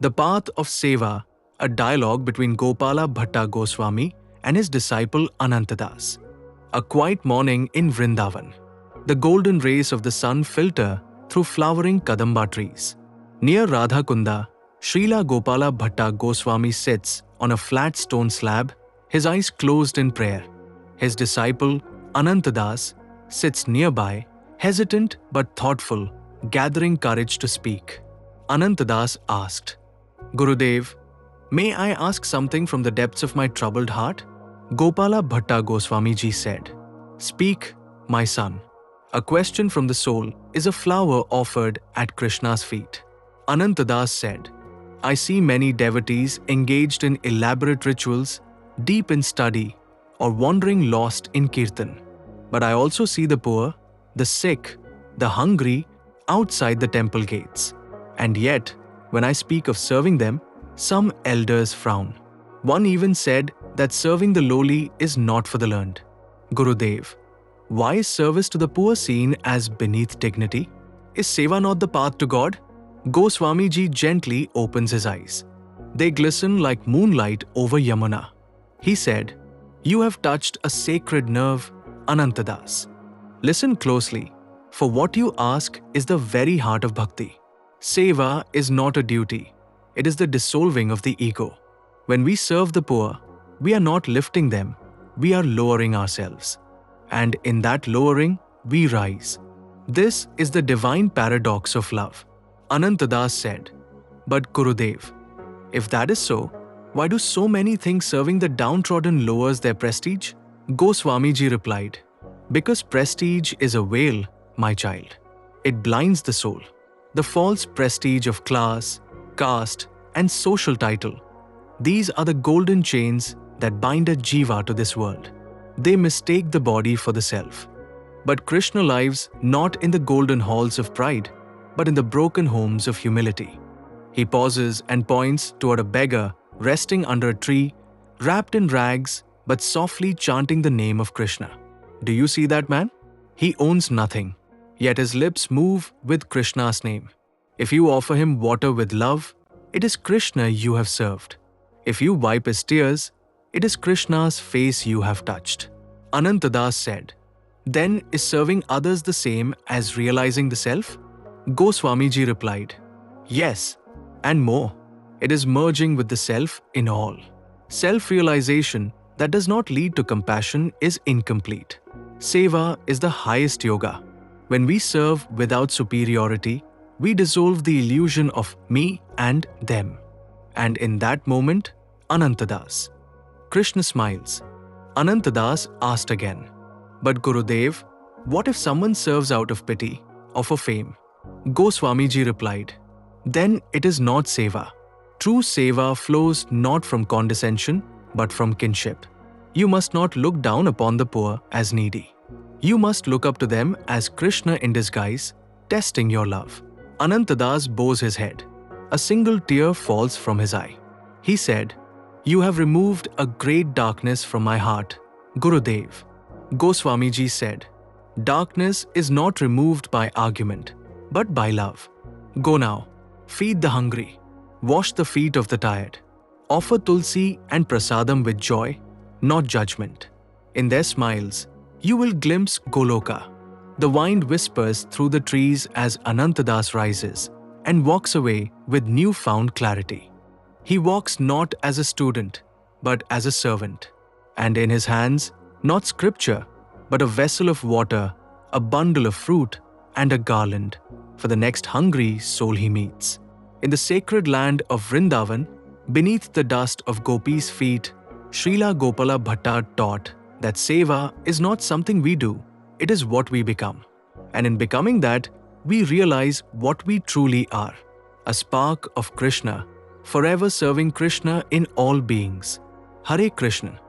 The Path of Seva, a dialogue between Gopala Bhatta Goswami and his disciple Anantadas. A quiet morning in Vrindavan. The golden rays of the sun filter through flowering Kadamba trees. Near Radhakunda, Srila Gopala Bhatta Goswami sits on a flat stone slab, his eyes closed in prayer. His disciple, Anantadas, sits nearby, hesitant but thoughtful, gathering courage to speak. Anantadas asked, Gurudev, may I ask something from the depths of my troubled heart? Gopala Bhatta Goswami ji said, Speak, my son. A question from the soul is a flower offered at Krishna's feet. Anantadas said, I see many devotees engaged in elaborate rituals, deep in study, or wandering lost in kirtan. But I also see the poor, the sick, the hungry outside the temple gates. And yet, when I speak of serving them, some elders frown. One even said that serving the lowly is not for the learned. Gurudev, why is service to the poor seen as beneath dignity? Is Seva not the path to God? Goswami ji gently opens his eyes. They glisten like moonlight over Yamuna. He said, You have touched a sacred nerve, Anantadas. Listen closely, for what you ask is the very heart of bhakti. Seva is not a duty. It is the dissolving of the ego. When we serve the poor, we are not lifting them, we are lowering ourselves. And in that lowering, we rise. This is the divine paradox of love. Anantadas said, But Gurudev, if that is so, why do so many think serving the downtrodden lowers their prestige? Goswami ji replied, Because prestige is a veil, my child. It blinds the soul. The false prestige of class, caste, and social title. These are the golden chains that bind a jiva to this world. They mistake the body for the self. But Krishna lives not in the golden halls of pride, but in the broken homes of humility. He pauses and points toward a beggar resting under a tree, wrapped in rags but softly chanting the name of Krishna. Do you see that man? He owns nothing, yet his lips move with Krishna's name. If you offer him water with love, it is Krishna you have served. If you wipe his tears, it is Krishna's face you have touched. Anantadas said, Then is serving others the same as realizing the self? Goswami ji replied, Yes, and more. It is merging with the self in all. Self-realization that does not lead to compassion is incomplete. Seva is the highest yoga. When we serve without superiority, we dissolve the illusion of me and them. And in that moment, Anantadas. Krishna smiles. Anantadas asked again, But Gurudev, what if someone serves out of pity or for fame? Goswami ji replied, Then it is not seva. True seva flows not from condescension, but from kinship. You must not look down upon the poor as needy. You must look up to them as Krishna in disguise, testing your love. Anantadas bows his head. A single tear falls from his eye. He said, You have removed a great darkness from my heart, Gurudev. Goswami ji said, Darkness is not removed by argument, but by love. Go now, feed the hungry, wash the feet of the tired. Offer tulsi and prasadam with joy, not judgment. In their smiles, you will glimpse Goloka. The wind whispers through the trees as Anantadas rises and walks away with newfound clarity. He walks not as a student, but as a servant. And in his hands, not scripture, but a vessel of water, a bundle of fruit, and a garland for the next hungry soul he meets. In the sacred land of Vrindavan, beneath the dust of Gopis' feet, Srila Gopala Bhatta taught that seva is not something we do, it is what we become. And in becoming that, we realize what we truly are, a spark of Krishna, forever serving Krishna in all beings. Hare Krishna.